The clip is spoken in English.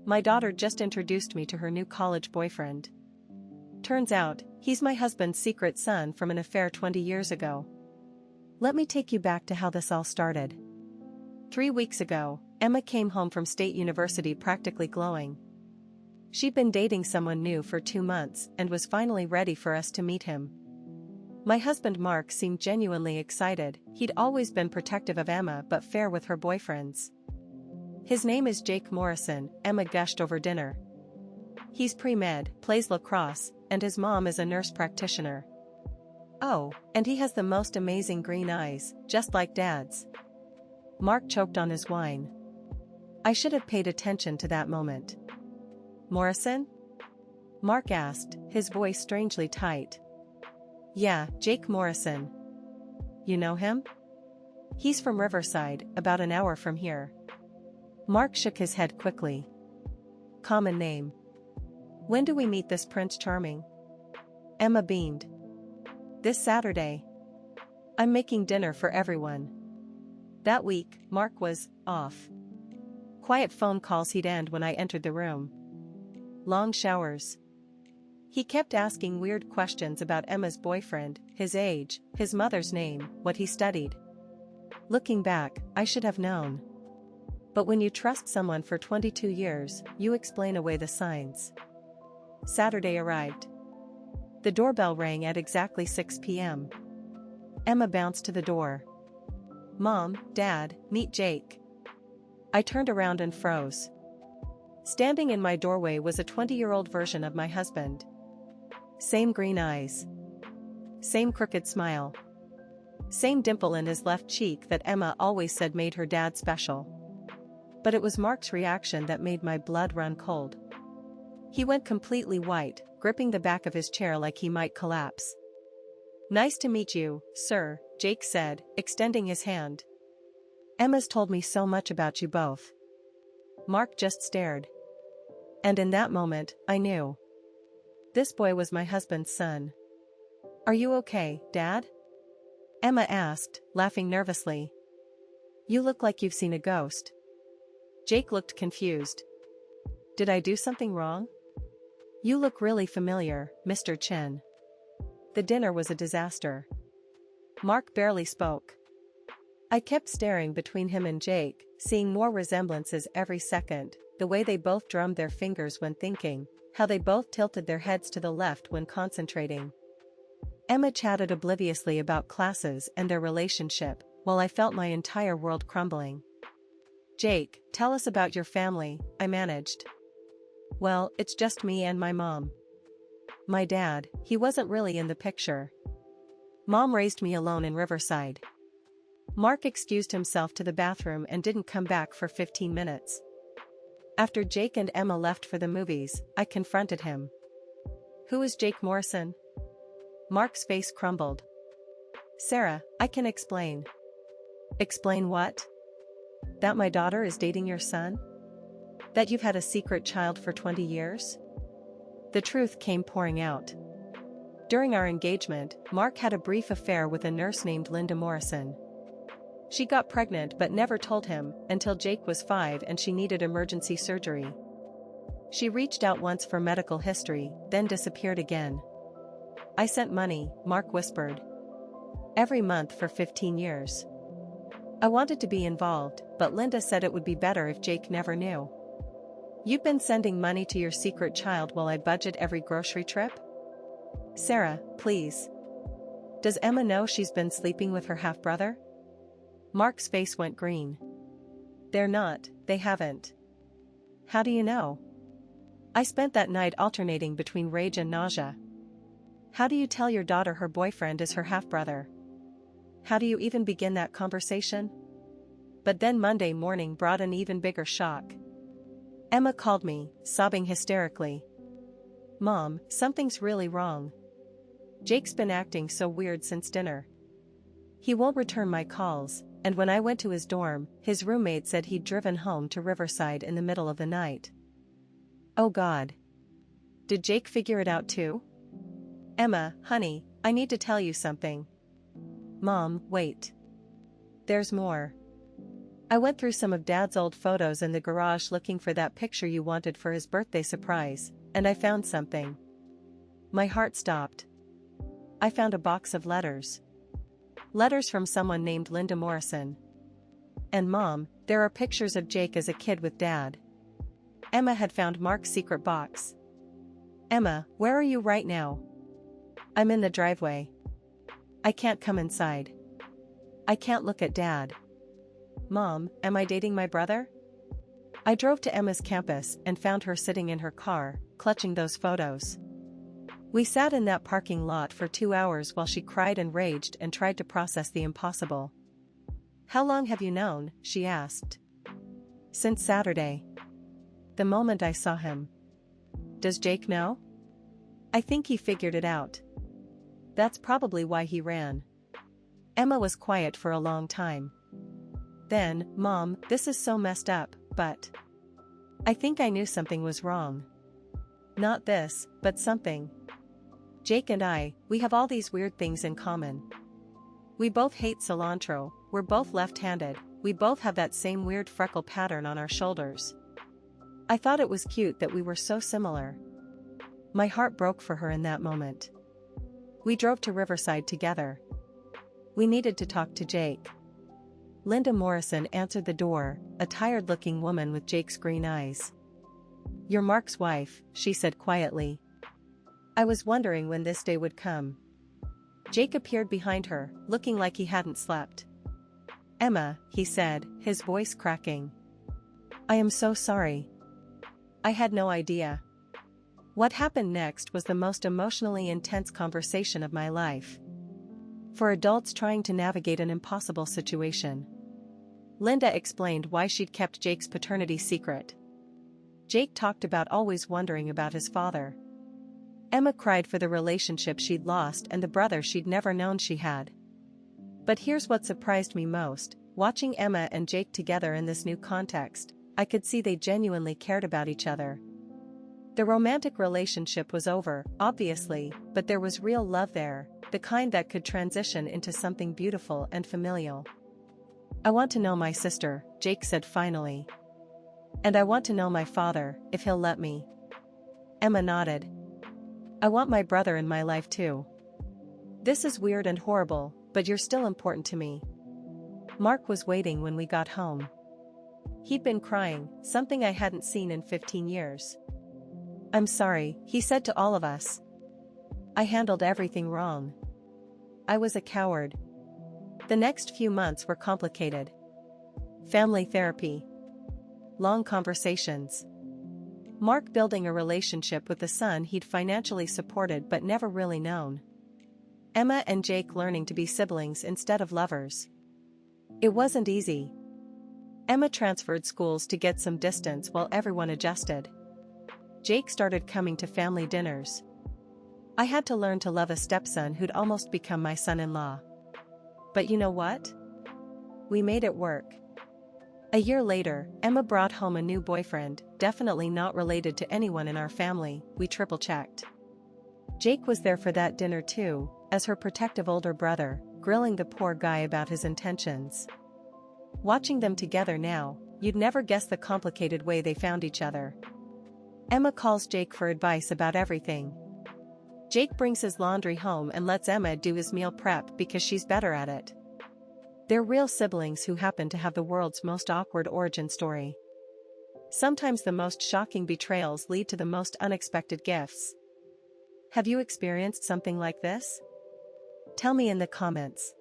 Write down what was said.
My daughter just introduced me to her new college boyfriend. Turns out, he's my husband's secret son from an affair 20 years ago. Let me take you back to how this all started. 3 weeks ago, Emma came home from State University practically glowing. She'd been dating someone new for 2 months and was finally ready for us to meet him. My husband Mark seemed genuinely excited. He'd always been protective of Emma but fair with her boyfriends. His name is Jake Morrison, Emma gushed over dinner. He's pre-med, plays lacrosse, and his mom is a nurse practitioner. Oh, and he has the most amazing green eyes, just like Dad's. Mark choked on his wine. I should have paid attention to that moment. Morrison? Mark asked, his voice strangely tight. Yeah, Jake Morrison. You know him? He's from Riverside, about an hour from here. Mark shook his head quickly. Common name. When do we meet this Prince Charming? Emma beamed. This Saturday. I'm making dinner for everyone. That week, Mark was off. Quiet phone calls he'd end when I entered the room. Long showers. He kept asking weird questions about Emma's boyfriend, his age, his mother's name, what he studied. Looking back, I should have known. But when you trust someone for 22 years, you explain away the signs. Saturday arrived. The doorbell rang at exactly 6 p.m. Emma bounced to the door. Mom, Dad, meet Jake. I turned around and froze. Standing in my doorway was a 20-year-old version of my husband. Same green eyes. Same crooked smile. Same dimple in his left cheek that Emma always said made her dad special. But it was Mark's reaction that made my blood run cold. He went completely white, gripping the back of his chair like he might collapse. Nice to meet you, sir, Jake said, extending his hand. Emma's told me so much about you both. Mark just stared. And in that moment, I knew. This boy was my husband's son. Are you okay, Dad? Emma asked, laughing nervously. You look like you've seen a ghost. Jake looked confused. Did I do something wrong? You look really familiar, Mr. Chen. The dinner was a disaster. Mark barely spoke. I kept staring between him and Jake, seeing more resemblances every second, the way they both drummed their fingers when thinking, how they both tilted their heads to the left when concentrating. Emma chatted obliviously about classes and their relationship, while I felt my entire world crumbling. Jake, tell us about your family, I managed. Well, it's just me and my mom. My dad, he wasn't really in the picture. Mom raised me alone in Riverside. Mark excused himself to the bathroom and didn't come back for 15 minutes. After Jake and Emma left for the movies, I confronted him. Who is Jake Morrison? Mark's face crumbled. Sarah, I can explain. Explain what? That my daughter is dating your son? That you've had a secret child for 20 years? The truth came pouring out. During our engagement, Mark had a brief affair with a nurse named Linda Morrison. She got pregnant but never told him until Jake was 5 and she needed emergency surgery. She reached out once for medical history, then disappeared again. I sent money, Mark whispered. Every month for 15 years. I wanted to be involved, but Linda said it would be better if Jake never knew. You've been sending money to your secret child while I budget every grocery trip? Sarah, please. Does Emma know she's been sleeping with her half-brother? Mark's face went green. They're not, they haven't. How do you know? I spent that night alternating between rage and nausea. How do you tell your daughter her boyfriend is her half-brother? How do you even begin that conversation? But then Monday morning brought an even bigger shock. Emma called me, sobbing hysterically. Mom, something's really wrong. Jake's been acting so weird since dinner. He won't return my calls, and when I went to his dorm, his roommate said he'd driven home to Riverside in the middle of the night. Oh God. Did Jake figure it out too? Emma, honey, I need to tell you something. Mom, wait. There's more. I went through some of Dad's old photos in the garage looking for that picture you wanted for his birthday surprise, and I found something. My heart stopped. I found a box of letters. Letters from someone named Linda Morrison. And Mom, there are pictures of Jake as a kid with Dad. Emma had found Mark's secret box. Emma, where are you right now? I'm in the driveway. I can't come inside. I can't look at Dad. Mom, am I dating my brother? I drove to Emma's campus and found her sitting in her car, clutching those photos. We sat in that parking lot for 2 hours while she cried and raged and tried to process the impossible. How long have you known? She asked. Since Saturday. The moment I saw him. Does Jake know? I think he figured it out. That's probably why he ran. Emma was quiet for a long time. Then, Mom, this is so messed up, but I think I knew something was wrong. Not this, but something. Jake and I, we have all these weird things in common. We both hate cilantro, we're both left-handed, we both have that same weird freckle pattern on our shoulders. I thought it was cute that we were so similar. My heart broke for her in that moment. We drove to Riverside together. We needed to talk to Jake. Linda Morrison answered the door, a tired-looking woman with Jake's green eyes. You're Mark's wife, she said quietly. I was wondering when this day would come. Jake appeared behind her, looking like he hadn't slept. Emma, he said, his voice cracking. I am so sorry. I had no idea. What happened next was the most emotionally intense conversation of my life. For adults trying to navigate an impossible situation. Linda explained why she'd kept Jake's paternity secret. Jake talked about always wondering about his father. Emma cried for the relationship she'd lost and the brother she'd never known she had. But here's what surprised me most, watching Emma and Jake together in this new context, I could see they genuinely cared about each other. The romantic relationship was over, obviously, but there was real love there, the kind that could transition into something beautiful and familial. I want to know my sister, Jake said finally. And I want to know my father, if he'll let me. Emma nodded. I want my brother in my life too. This is weird and horrible, but you're still important to me. Mark was waiting when we got home. He'd been crying, something I hadn't seen in 15 years. I'm sorry, he said to all of us. I handled everything wrong. I was a coward. The next few months were complicated. Family therapy. Long conversations. Mark building a relationship with the son he'd financially supported but never really known. Emma and Jake learning to be siblings instead of lovers. It wasn't easy. Emma transferred schools to get some distance while everyone adjusted. Jake started coming to family dinners. I had to learn to love a stepson who'd almost become my son-in-law. But you know what? We made it work. A year later, Emma brought home a new boyfriend, definitely not related to anyone in our family, we triple-checked. Jake was there for that dinner too, as her protective older brother, grilling the poor guy about his intentions. Watching them together now, you'd never guess the complicated way they found each other. Emma calls Jake for advice about everything. Jake brings his laundry home and lets Emma do his meal prep because she's better at it. They're real siblings who happen to have the world's most awkward origin story. Sometimes the most shocking betrayals lead to the most unexpected gifts. Have you experienced something like this? Tell me in the comments.